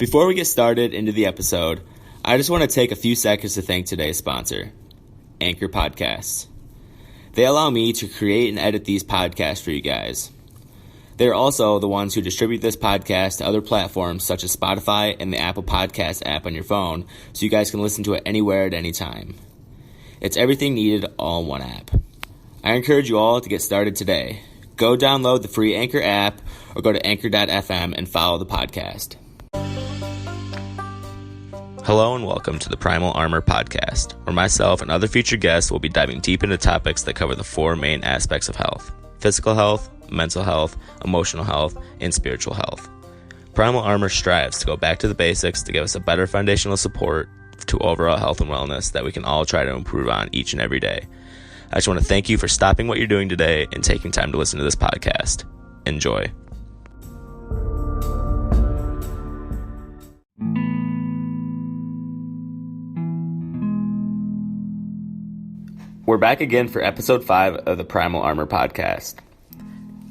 Before we get started into the episode, I just want to take a few seconds to thank today's sponsor, Anchor Podcasts. They allow me to create and edit these podcasts for you guys. They're also the ones who distribute this podcast to other platforms such as Spotify and the Apple Podcast app on your phone, so you guys can listen to it anywhere at any time. It's everything needed all in one app. I encourage you all to get started today. Go download the free Anchor app or go to anchor.fm and follow the podcast. Hello and welcome to the Primal Armor Podcast, where myself and other featured guests will be diving deep into topics that cover the four main aspects of health: physical health, mental health, emotional health, and spiritual health. Primal Armor strives to go back to the basics to give us a better foundational support to overall health and wellness that we can all try to improve on each and every day. I just want to thank you for stopping what you're doing today and taking time to listen to this podcast. Enjoy. We're back again for episode 5 of the Primal Armor Podcast.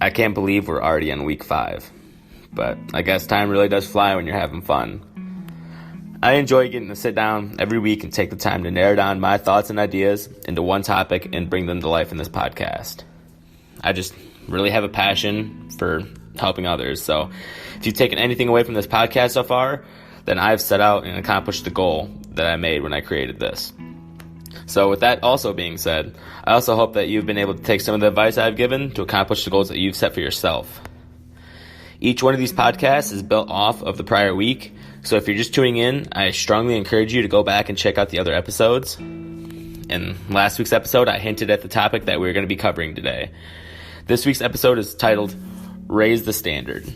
I can't believe we're already in week 5, but I guess time really does fly when you're having fun. I enjoy getting to sit down every week and take the time to narrow down my thoughts and ideas into one topic and bring them to life in this podcast. I just really have a passion for helping others, so if you've taken anything away from this podcast so far, then I've set out and accomplished the goal that I made when I created this. So with that also being said, I also hope that you've been able to take some of the advice I've given to accomplish the goals that you've set for yourself. Each one of these podcasts is built off of the prior week, so if you're just tuning in, I strongly encourage you to go back and check out the other episodes. In last week's episode, I hinted at the topic that we're going to be covering today. This week's episode is titled, Raise the Standard.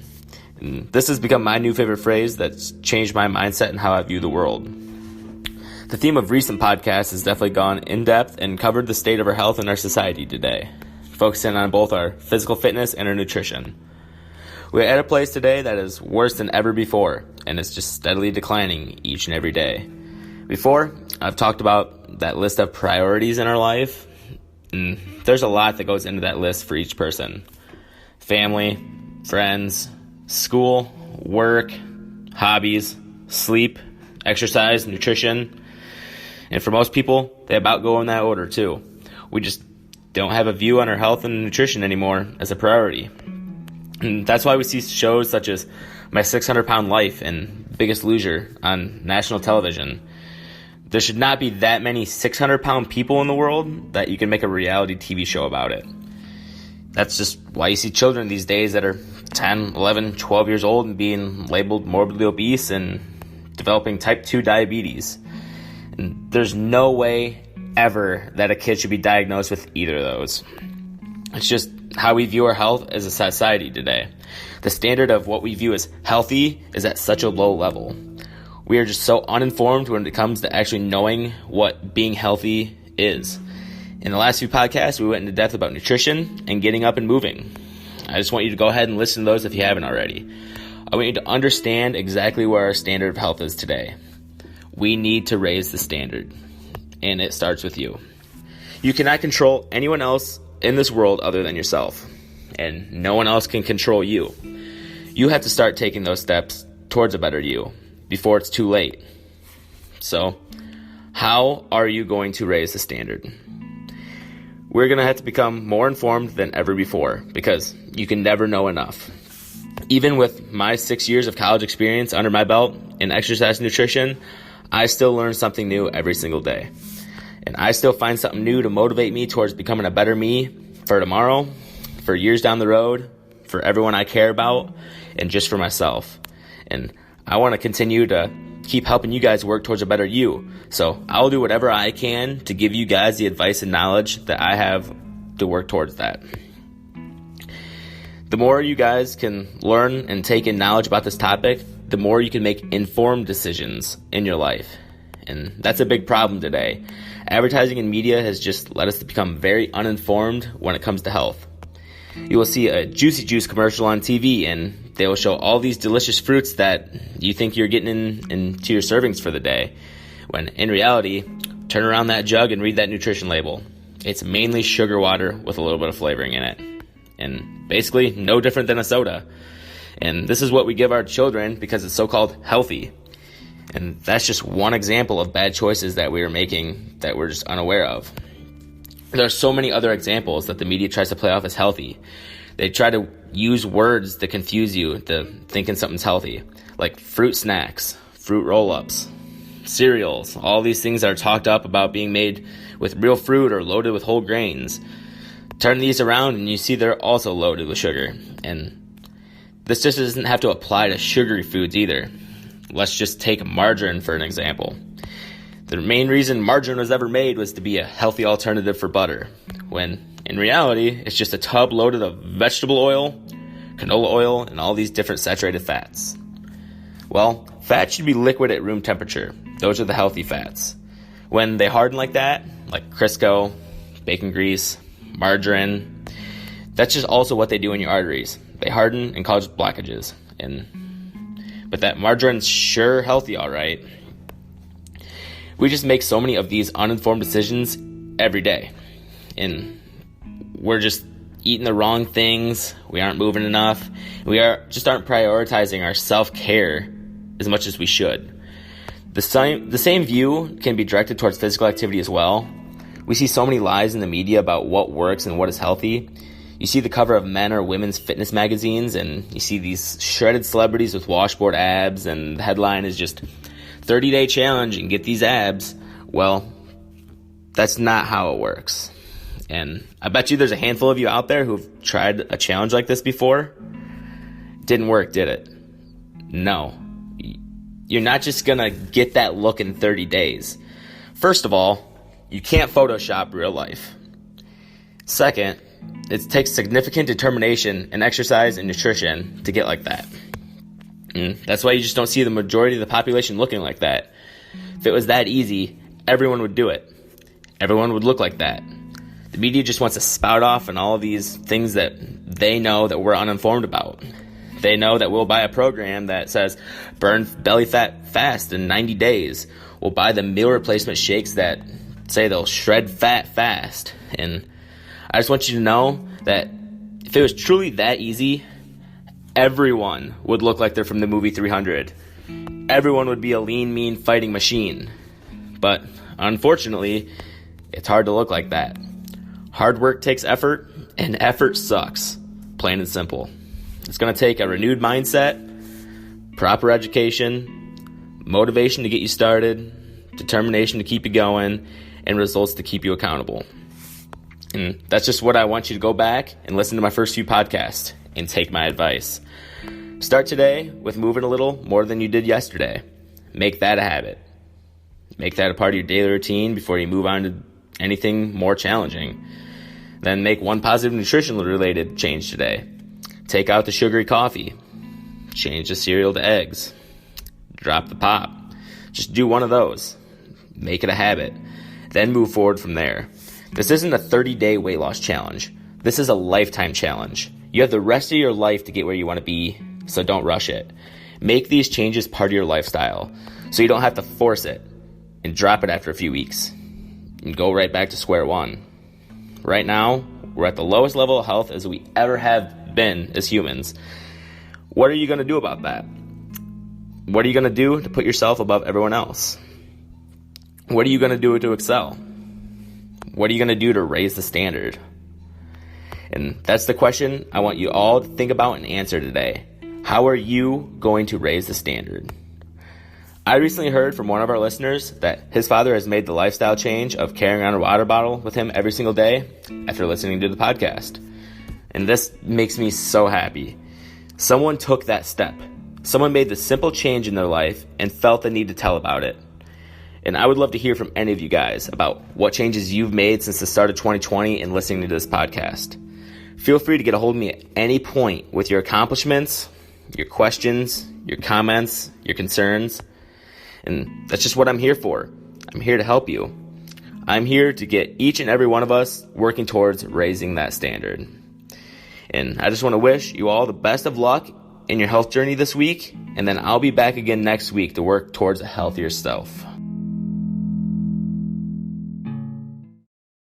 And this has become my new favorite phrase that's changed my mindset and how I view the world. The theme of recent podcasts has definitely gone in-depth and covered the state of our health in our society today, focusing on both our physical fitness and our nutrition. We're at a place today that is worse than ever before, and it's just steadily declining each and every day. Before, I've talked about that list of priorities in our life, and there's a lot that goes into that list for each person. Family, friends, school, work, hobbies, sleep, exercise, nutrition. And for most people, they about go in that order too. We just don't have a view on our health and nutrition anymore as a priority. And that's why we see shows such as My 600-Pound Life and Biggest Loser on national television. There should not be that many 600-pound people in the world that you can make a reality TV show about it. That's just why you see children these days that are 10, 11, 12 years old and being labeled morbidly obese and developing type 2 diabetes. And there's no way ever that a kid should be diagnosed with either of those. It's just how we view our health as a society today. The standard of what we view as healthy is at such a low level. We are just so uninformed when it comes to actually knowing what being healthy is. In the last few podcasts, we went into depth about nutrition and getting up and moving. I just want you to go ahead and listen to those if you haven't already. I want you to understand exactly where our standard of health is today. We need to raise the standard, and it starts with you. You cannot control anyone else in this world other than yourself, and no one else can control you. You have to start taking those steps towards a better you before it's too late. So, how are you going to raise the standard? We're going to have to become more informed than ever before, because you can never know enough. Even with my 6 years of college experience under my belt in exercise and nutrition, I still learn something new every single day. And I still find something new to motivate me towards becoming a better me for tomorrow, for years down the road, for everyone I care about, and just for myself. And I want to continue to keep helping you guys work towards a better you. So I'll do whatever I can to give you guys the advice and knowledge that I have to work towards that. The more you guys can learn and take in knowledge about this topic, the more you can make informed decisions in your life. And that's a big problem today. Advertising and media has just led us to become very uninformed when it comes to health. You will see a Juicy Juice commercial on TV, and they will show all these delicious fruits that you think you're getting into your servings for the day, when in reality, turn around that jug and read that nutrition label. It's mainly sugar water with a little bit of flavoring in it, and basically no different than a soda. And this is what we give our children because it's so-called healthy. And that's just one example of bad choices that we are making that we're just unaware of. There are so many other examples that the media tries to play off as healthy. They try to use words that confuse you to thinking something's healthy, like fruit snacks, fruit roll-ups, cereals, all these things that are talked up about being made with real fruit or loaded with whole grains. Turn these around and you see they're also loaded with sugar. And this just doesn't have to apply to sugary foods either. Let's just take margarine for an example. The main reason margarine was ever made was to be a healthy alternative for butter, when in reality, it's just a tub loaded of vegetable oil, canola oil, and all these different saturated fats. Well, fat should be liquid at room temperature. Those are the healthy fats. When they harden like that, like Crisco, bacon grease, margarine, that's just also what they do in your arteries. They harden and cause blockages. But that margarine's sure healthy, all right. We just make so many of these uninformed decisions every day. And we're just eating the wrong things. We aren't moving enough. We aren't prioritizing our self-care as much as we should. The same view can be directed towards physical activity as well. We see so many lies in the media about what works and what is healthy. You see the cover of men or women's fitness magazines, and you see these shredded celebrities with washboard abs, and the headline is just 30-day challenge and get these abs. Well, that's not how it works. And I bet you there's a handful of you out there who've tried a challenge like this before. Didn't work, did it? No. You're not just gonna get that look in 30 days. First of all, you can't Photoshop real life. Second, it takes significant determination and exercise and nutrition to get like that. And that's why you just don't see the majority of the population looking like that. If it was that easy, everyone would do it. Everyone would look like that. The media just wants to spout off on all of these things that they know that we're uninformed about. They know that we'll buy a program that says burn belly fat fast in 90 days. We'll buy the meal replacement shakes that say they'll shred fat fast. And I just want you to know that if it was truly that easy, everyone would look like they're from the movie 300. Everyone would be a lean, mean fighting machine. But unfortunately, it's hard to look like that. Hard work takes effort, and effort sucks. Plain and simple. It's going to take a renewed mindset, proper education, motivation to get you started, determination to keep you going, and results to keep you accountable. And that's just what I want you to go back and listen to my first few podcasts and take my advice. Start today with moving a little more than you did yesterday. Make that a habit. Make that a part of your daily routine before you move on to anything more challenging. Then make one positive nutrition-related change today. Take out the sugary coffee. Change the cereal to eggs. Drop the pop. Just do one of those. Make it a habit. Then move forward from there. This isn't a 30-day weight loss challenge. This is a lifetime challenge. You have the rest of your life to get where you want to be, so don't rush it. Make these changes part of your lifestyle so you don't have to force it and drop it after a few weeks and go right back to square one. Right now, we're at the lowest level of health as we ever have been as humans. What are you going to do about that? What are you going to do to put yourself above everyone else? What are you going to do to excel? What are you going to do to raise the standard? And that's the question I want you all to think about and answer today. How are you going to raise the standard? I recently heard from one of our listeners that his father has made the lifestyle change of carrying around a water bottle with him every single day after listening to the podcast. And this makes me so happy. Someone took that step. Someone made the simple change in their life and felt the need to tell about it. And I would love to hear from any of you guys about what changes you've made since the start of 2020 and listening to this podcast. Feel free to get a hold of me at any point with your accomplishments, your questions, your comments, your concerns. And that's just what I'm here for. I'm here to help you. I'm here to get each and every one of us working towards raising that standard. And I just want to wish you all the best of luck in your health journey this week. And then I'll be back again next week to work towards a healthier self.